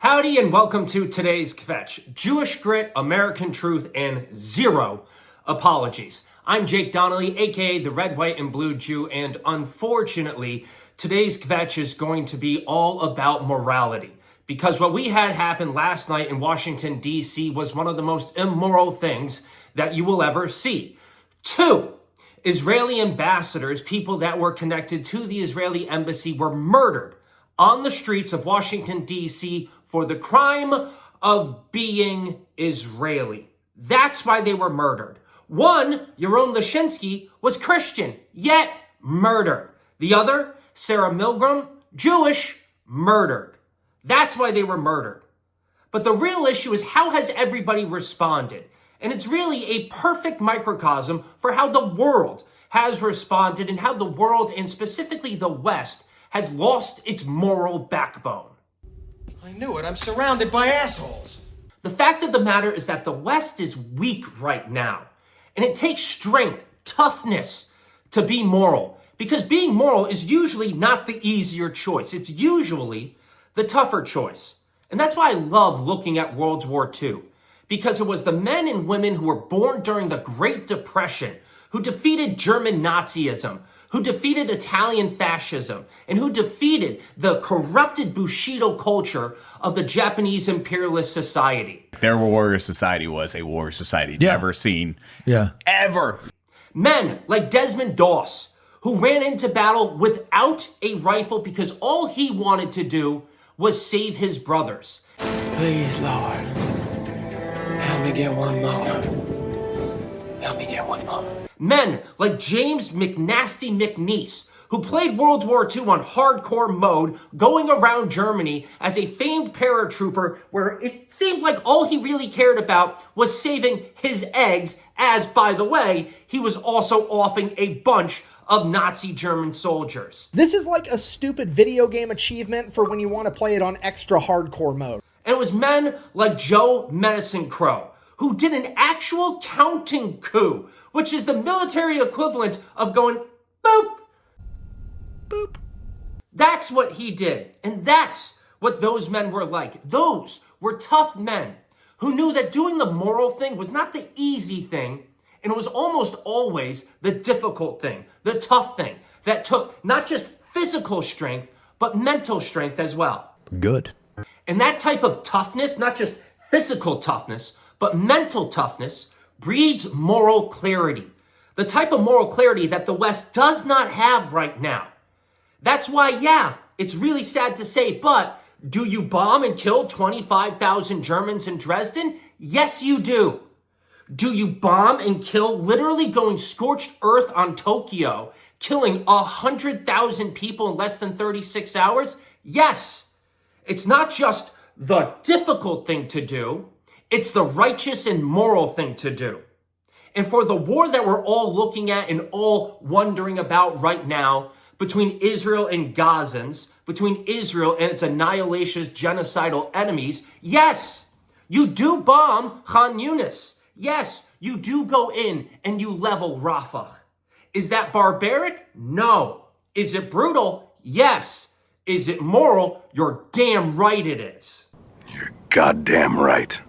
Howdy and welcome to today's Kvetch. Jewish grit, American truth, and zero apologies. I'm Jake Donnelly, aka the Red, White, and Blue Jew, and unfortunately, today's Kvetch is going to be all about morality. Because what we had happen last night in Washington, D.C. was one of the most immoral things that you will ever see. 2 Israeli ambassadors, people that were connected to the Israeli embassy, were murdered on the streets of Washington, D.C. for the crime of being Israeli. That's why they were murdered. One, Yaron Lashinsky, was Christian, yet murdered. The other, Sarah Milgram, Jewish, murdered. That's why they were murdered. But the real issue is, how has everybody responded? And it's really a perfect microcosm for how the world has responded and how the world, and specifically the West, has lost its moral backbone. I knew it. I'm surrounded by assholes. The fact of the matter is that the West is weak right now. And it takes strength, toughness to be moral. Because being moral is usually not the easier choice. It's usually the tougher choice. And that's why I love looking at World War II. Because it was the men and women who were born during the Great Depression who defeated German Nazism, who defeated Italian fascism, and who defeated the corrupted Bushido culture of the Japanese imperialist society. Their warrior society was a warrior society never seen ever. Men like Desmond Doss, who ran into battle without a rifle because all he wanted to do was save his brothers. Please, Lord, help me get one more. Help me get one more. Men like James McNasty McNiece, who played World War II on hardcore mode, going around Germany as a famed paratrooper where it seemed like all he really cared about was saving his eggs, as, by the way, he was also offing a bunch of Nazi German soldiers. This is like a stupid video game achievement for when you want to play it on extra hardcore mode. And it was men like Joe Medicine Crow, who did an actual counting coup, which is the military equivalent of going boop, boop. That's what he did. And that's what those men were like. Those were tough men who knew that doing the moral thing was not the easy thing, and it was almost always the difficult thing, the tough thing, that took not just physical strength, but mental strength as well. Good. And that type of toughness, not just physical toughness, but mental toughness, breeds moral clarity. The type of moral clarity that the West does not have right now. That's why, it's really sad to say, but do you bomb and kill 25,000 Germans in Dresden? Yes, you do. Do you bomb and kill, literally going scorched earth on Tokyo, killing 100,000 people in less than 36 hours? Yes. It's not just the difficult thing to do. It's the righteous and moral thing to do. And for the war that we're all looking at and all wondering about right now, between Israel and Gazans, between Israel and its annihilationist genocidal enemies, yes, you do bomb Khan Yunis. Yes, you do go in and you level Rafah. Is that barbaric? No. Is it brutal? Yes. Is it moral? You're damn right it is. You're goddamn right.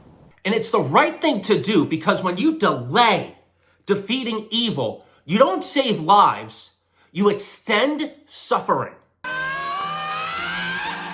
And it's the right thing to do, because when you delay defeating evil, you don't save lives, you extend suffering.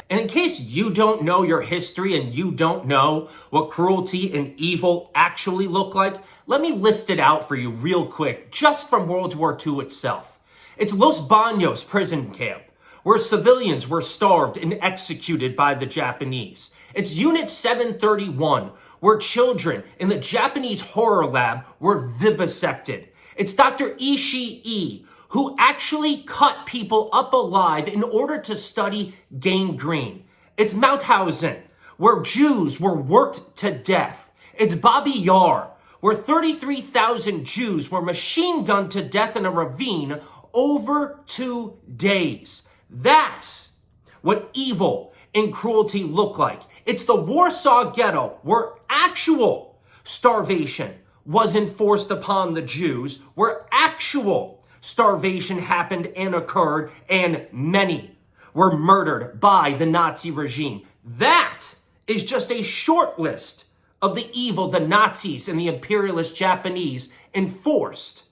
And in case you don't know your history and you don't know what cruelty and evil actually look like, let me list it out for you real quick, just from World War II itself. It's Los Baños prison camp, where civilians were starved and executed by the Japanese. It's Unit 731, where children in the Japanese horror lab were vivisected. It's Dr. Ishii, who actually cut people up alive in order to study gangrene. It's Mauthausen, where Jews were worked to death. It's Babi Yar, where 33,000 Jews were machine gunned to death in a ravine over 2 days. That's what evil and cruelty look like. It's the Warsaw Ghetto, where actual starvation was enforced upon the Jews, where actual starvation happened and occurred, and many were murdered by the Nazi regime. That is just a short list of the evil the Nazis and the imperialist Japanese enforced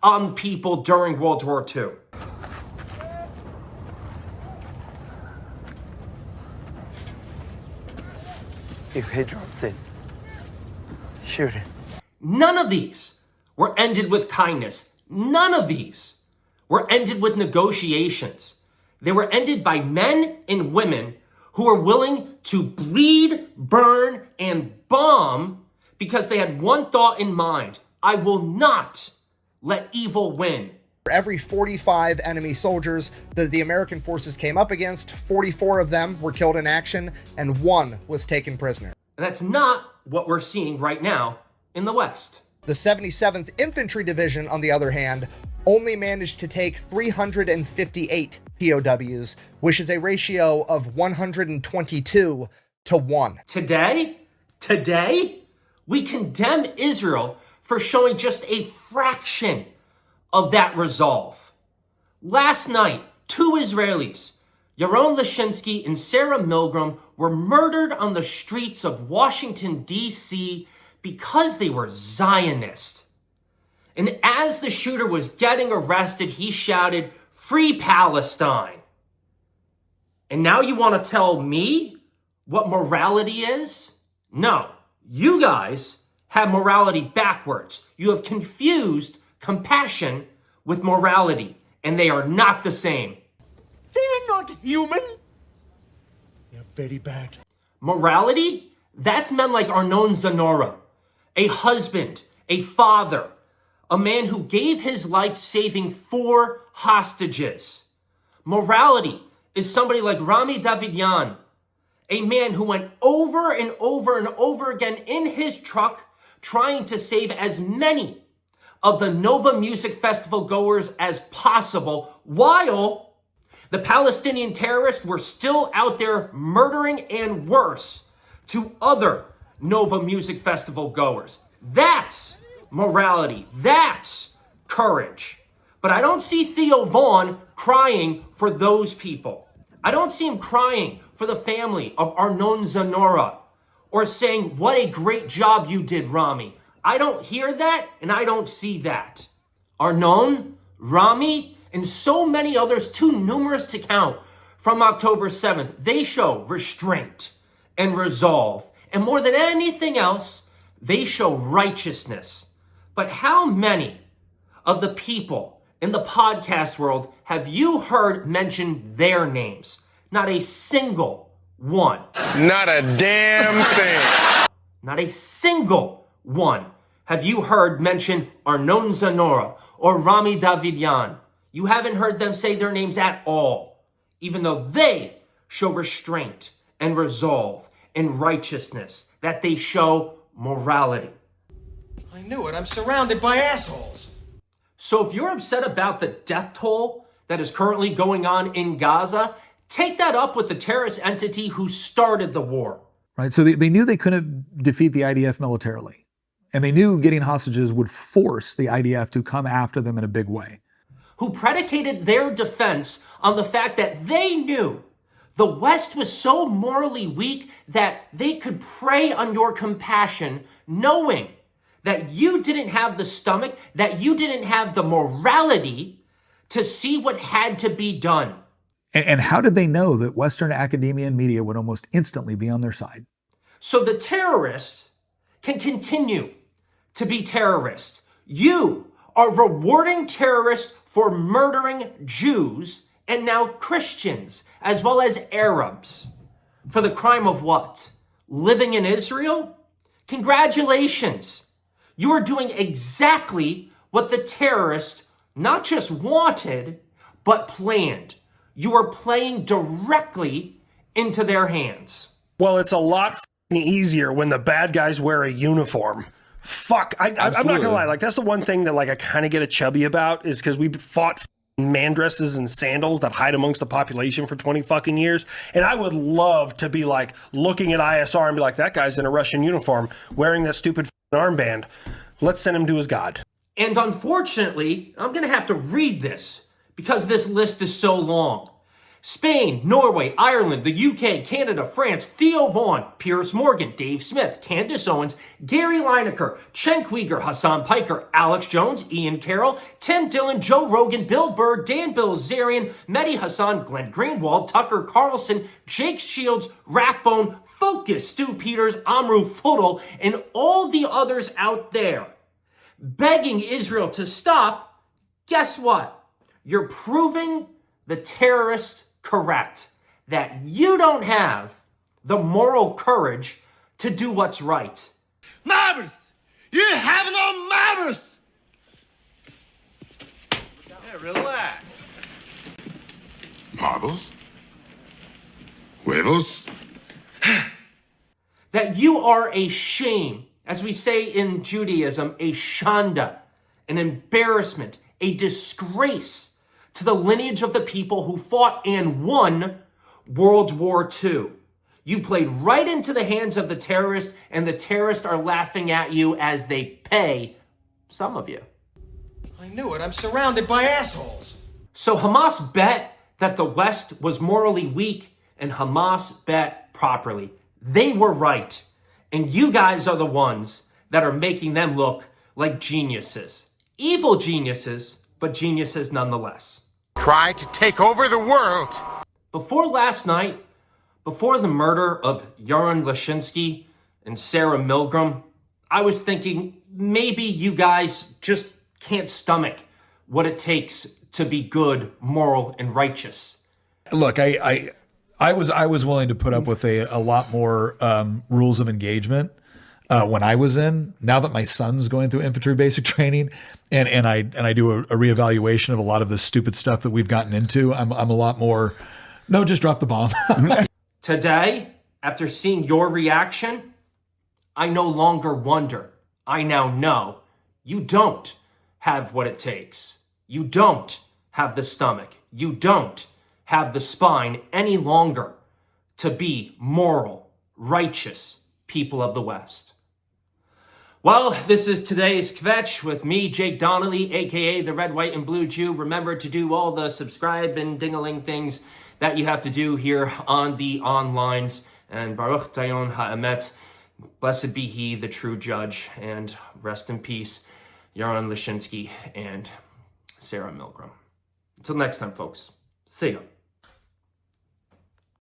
on people during World War II. If he drops in, shoot it. None of these were ended with kindness. None of these were ended with negotiations. They were ended by men and women who were willing to bleed, burn, and bomb because they had one thought in mind: I will not let evil win. For every 45 enemy soldiers that the American forces came up against, 44 of them were killed in action and 1 was taken prisoner. And that's not what we're seeing right now in the West. The 77th Infantry Division, on the other hand, only managed to take 358 POWs, which is a ratio of 122 to 1. Today, we condemn Israel for showing just a fraction of that resolve. Last night, 2 Israelis, Yaron Lashinsky and Sarah Milgram, were murdered on the streets of Washington, D.C. because they were Zionists. And as the shooter was getting arrested, he shouted, "Free Palestine." And now you want to tell me what morality is? No, you guys have morality backwards. You have confused compassion with morality, and they are not the same. They're not human. They're very bad. Morality? That's men like Arnon Zamora, a husband, a father, a man who gave his life saving 4 hostages. Morality is somebody like Rami Davidian, a man who went over and over and over again in his truck trying to save as many of the Nova Music Festival goers as possible, while the Palestinian terrorists were still out there murdering and worse to other Nova Music Festival goers. That's morality. That's courage. But I don't see Theo Vaughn crying for those people. I don't see him crying for the family of Arnon Zamora or saying, "What a great job you did, Rami." I don't hear that, and I don't see that. Arnon, Rami, and so many others, too numerous to count, from October 7th, they show restraint and resolve. And more than anything else, they show righteousness. But how many of the people in the podcast world have you heard mention their names? Not a single one. Not a damn thing. Not a single one have you heard mention Arnon Zamora or Rami Davidian. You haven't heard them say their names at all, even though they show restraint and resolve and righteousness, that they show morality. I knew it. I'm surrounded by assholes. So if you're upset about the death toll that is currently going on in Gaza, take that up with the terrorist entity who started the war. Right. So they knew they couldn't defeat the IDF militarily. And they knew getting hostages would force the IDF to come after them in a big way. Who predicated their defense on the fact that they knew the West was so morally weak that they could prey on your compassion, knowing that you didn't have the stomach, that you didn't have the morality to see what had to be done. And how did they know that Western academia and media would almost instantly be on their side? So the terrorists can continue to be terrorists. You are rewarding terrorists for murdering Jews and now Christians, as well as Arabs, for the crime of what? Living in Israel? Congratulations. You are doing exactly what the terrorists not just wanted, but planned. You are playing directly into their hands. Well, it's a lot easier when the bad guys wear a uniform. Fuck, I'm not gonna lie. Like, that's the one thing that, like, I kind of get a chubby about, is because we fought man dresses and sandals that hide amongst the population for 20 fucking years. And I would love to be like looking at ISR and be like, that guy's in a Russian uniform wearing that stupid armband. Let's send him to his god. And unfortunately, I'm going to have to read this because this list is so long. Spain, Norway, Ireland, the UK, Canada, France, Theo Vaughn, Piers Morgan, Dave Smith, Candace Owens, Gary Lineker, Cenk Uygur, Hassan Piker, Alex Jones, Ian Carroll, Tim Dillon, Joe Rogan, Bill Burr, Dan Bilzerian, Mehdi Hassan, Glenn Greenwald, Tucker Carlson, Jake Shields, Rathbone, Focus, Stu Peters, Amru Fudel, and all the others out there begging Israel to stop. Guess what? You're proving the terrorists correct, that you don't have the moral courage to do what's right. Marbles! You have no marbles! Yeah, relax. Marbles? Huevos? That you are a shame, as we say in Judaism, a shanda, an embarrassment, a disgrace to the lineage of the people who fought and won World War II. You played right into the hands of the terrorists, and the terrorists are laughing at you as they pay some of you. I knew it. I'm surrounded by assholes. So Hamas bet that the West was morally weak, and Hamas bet properly. They were right. And you guys are the ones that are making them look like geniuses. Evil geniuses, but geniuses nonetheless. Try to take over the world. Before last night, before the murder of Yaron Lashinsky and Sarah Milgram, I was thinking maybe you guys just can't stomach what it takes to be good, moral, and righteous. Look, I was willing to put up with a lot more rules of engagement when I was in. Now that my son's going through infantry basic training, and I do a reevaluation of a lot of the stupid stuff that we've gotten into, I'm a lot more. No, just drop the bomb. Today, after seeing your reaction, I no longer wonder. I now know you don't have what it takes. You don't have the stomach. You don't have the spine any longer to be moral, righteous people of the West. Well, this is today's Kvetch with me, Jake Donnelly, aka the Red, White, and Blue Jew. Remember to do all the subscribe and ding-a-ling things that you have to do here on the onlines. And Baruch Dayon Ha'emet, blessed be he, the true judge, and rest in peace, Yaron Lashinsky and Sarah Milgram. Until next time, folks. See ya.